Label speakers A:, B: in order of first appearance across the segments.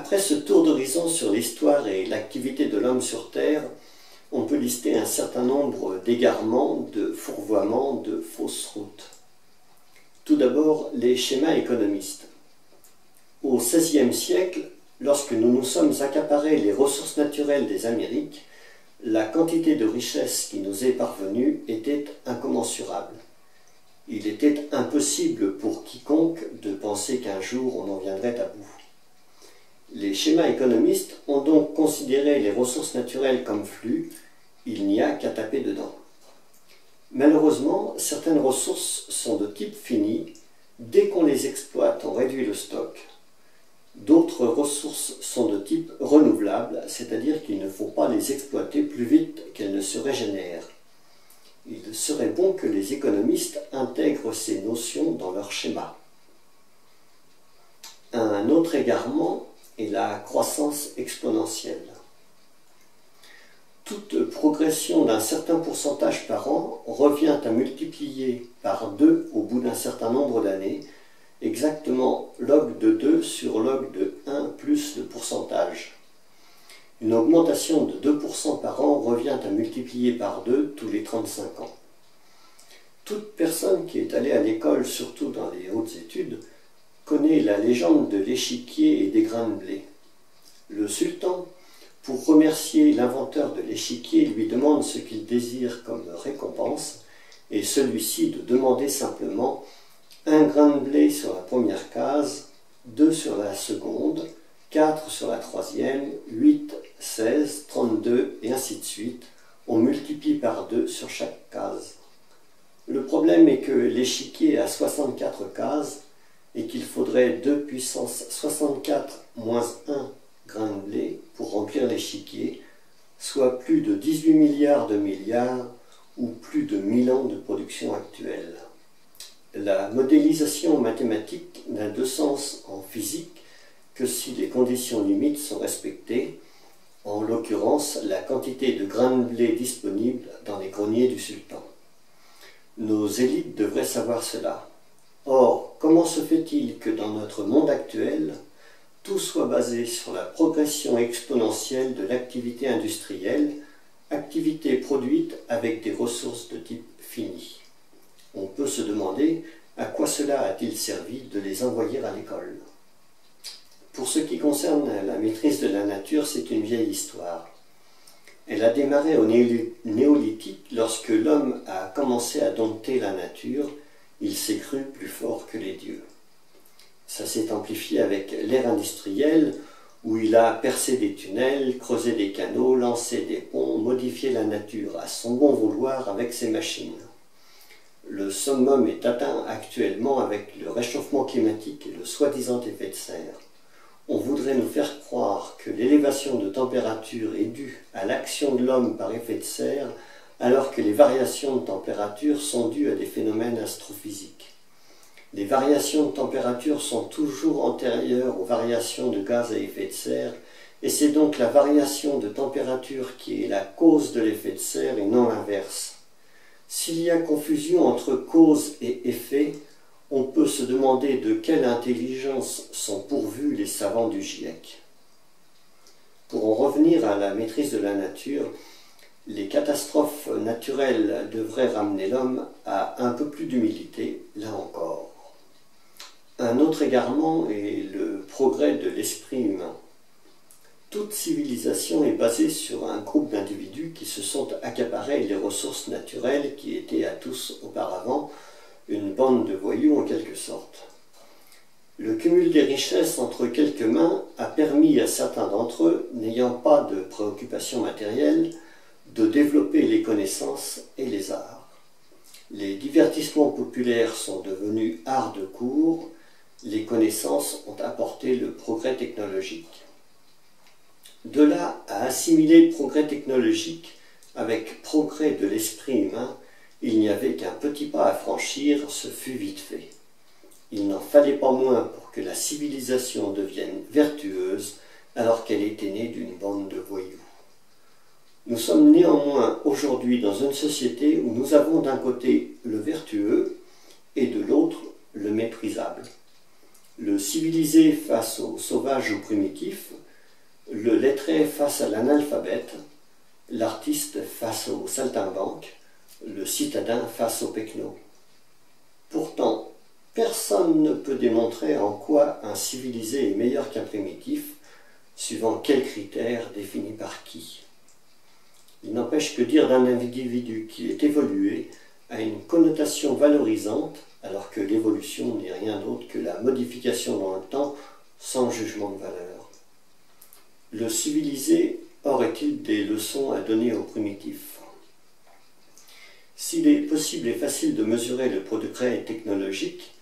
A: Après ce tour d'horizon sur l'histoire et l'activité de l'homme sur Terre, on peut lister un certain nombre d'égarements, de fourvoiements, de fausses routes. Tout d'abord, les schémas économistes. Au XVIe siècle, lorsque nous nous sommes accaparés les ressources naturelles des Amériques, la quantité de richesse qui nous est parvenue était incommensurable. Il était impossible pour quiconque de penser qu'un jour on en viendrait à bout. Les schémas économistes ont donc considéré les ressources naturelles comme flux, il n'y a qu'à taper dedans. Malheureusement, certaines ressources sont de type fini, dès qu'on les exploite, on réduit le stock. D'autres ressources sont de type renouvelable, c'est-à-dire qu'il ne faut pas les exploiter plus vite qu'elles ne se régénèrent. Il serait bon que les économistes intègrent ces notions dans leur schéma. Un autre égarement est la croissance exponentielle. Toute progression d'un certain pourcentage par an revient à multiplier par 2 au bout d'un certain nombre d'années, exactement log de 2 sur log de 1 plus le pourcentage. Une augmentation de 2% par an revient à multiplier par 2 tous les 35 ans. Toute personne qui est allée à l'école, surtout dans les hautes études, connaît la légende de l'échiquier et des grains de blé. Le sultan, pour remercier l'inventeur de l'échiquier, lui demande ce qu'il désire comme récompense, et celui-ci de demander simplement 1 grain de blé sur la première case, 2 sur la seconde, 4 sur la troisième, 8, 16, 32 et ainsi de suite. On multiplie par 2 sur chaque case. Le problème est que l'échiquier a 64 cases et qu'il faudrait 2 puissance 64 moins 1 grain de blé pour remplir l'échiquier, soit plus de 18 milliards de milliards ou plus de 1000 ans de production actuelle. La modélisation mathématique n'a de sens en physique que si les conditions limites sont respectées, en l'occurrence la quantité de grains de blé disponibles dans les greniers du sultan. Nos élites devraient savoir cela. Or, comment se fait-il que dans notre monde actuel, tout soit basé sur la progression exponentielle de l'activité industrielle, activité produite avec des ressources de type fini? On peut se demander à quoi cela a-t-il servi de les envoyer à l'école. Pour ce qui concerne la maîtrise de la nature, c'est une vieille histoire. Elle a démarré au néolithique lorsque l'homme a commencé à dompter la nature. Il s'est cru plus fort que les dieux. Ça s'est amplifié avec l'ère industrielle où il a percé des tunnels, creusé des canaux, lancé des ponts, modifié la nature à son bon vouloir avec ses machines. Le summum est atteint actuellement avec le réchauffement climatique et le soi-disant effet de serre. On voudrait nous faire croire que l'élévation de température est due à l'action de l'homme par effet de serre, alors que les variations de température sont dues à des phénomènes astrophysiques. Les variations de température sont toujours antérieures aux variations de gaz à effet de serre, et c'est donc la variation de température qui est la cause de l'effet de serre et non l'inverse. S'il y a confusion entre cause et effet, on peut se demander de quelle intelligence sont pourvus les savants du GIEC. Pour en revenir à la maîtrise de la nature, les catastrophes naturelles devraient ramener l'homme à un peu plus d'humilité, là encore. Un autre égarement est le progrès de l'esprit humain. Toute civilisation est basée sur un groupe d'individus qui se sont accaparés les ressources naturelles qui étaient à tous auparavant une bande de voyous en quelque sorte. Le cumul des richesses entre quelques mains a permis à certains d'entre eux, n'ayant pas de préoccupations matérielles, de développer les connaissances et les arts. Les divertissements populaires sont devenus arts de cour, les connaissances ont apporté le progrès technologique. De là à assimiler progrès technologique avec progrès de l'esprit humain, il n'y avait qu'un petit pas à franchir, ce fut vite fait. Il n'en fallait pas moins pour que la civilisation devienne vertueuse alors qu'elle était née d'une bande de voyous. Nous sommes néanmoins aujourd'hui dans une société où nous avons d'un côté le vertueux et de l'autre le méprisable. le civilisé face au sauvage ou primitif, le lettré face à l'analphabète, l'artiste face au saltimbanque, le citadin face au pecno. Pourtant, personne ne peut démontrer en quoi un civilisé est meilleur qu'un primitif, suivant quels critères définis par qui. Il n'empêche que dire d'un individu qu'il est évolué a une connotation valorisante, alors que l'évolution n'est rien d'autre que la modification dans le temps sans jugement de valeur. Le civilisé aurait-il des leçons à donner aux primitifs? S'il est possible et facile de mesurer le progrès technologique,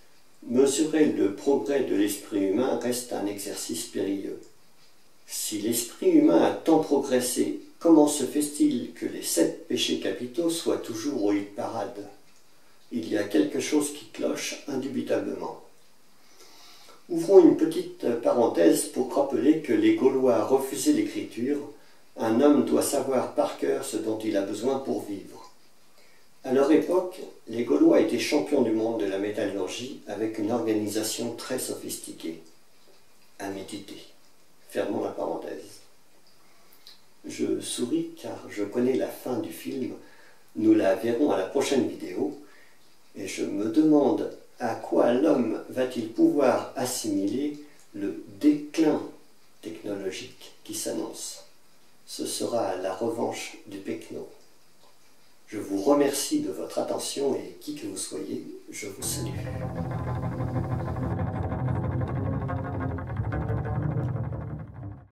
A: mesurer le progrès de l'esprit humain reste un exercice périlleux. Si l'esprit humain a tant progressé, comment se fait-il que les 7 péchés capitaux soient toujours au hit-parade? Il y a quelque chose qui cloche indubitablement. Ouvrons une petite parenthèse pour rappeler que les Gaulois refusaient l'écriture. Un homme doit savoir par cœur ce dont il a besoin pour vivre. À leur époque, les Gaulois étaient champions du monde de la métallurgie avec une organisation très sophistiquée. À méditer. Fermons la parenthèse. Je souris car je connais la fin du film. Nous la verrons à la prochaine vidéo. Et je me demande à quoi l'homme va-t-il pouvoir assimiler le déclin technologique qui s'annonce. Ce sera la revanche du pecno. Je vous remercie de votre attention et qui que vous soyez, je vous salue.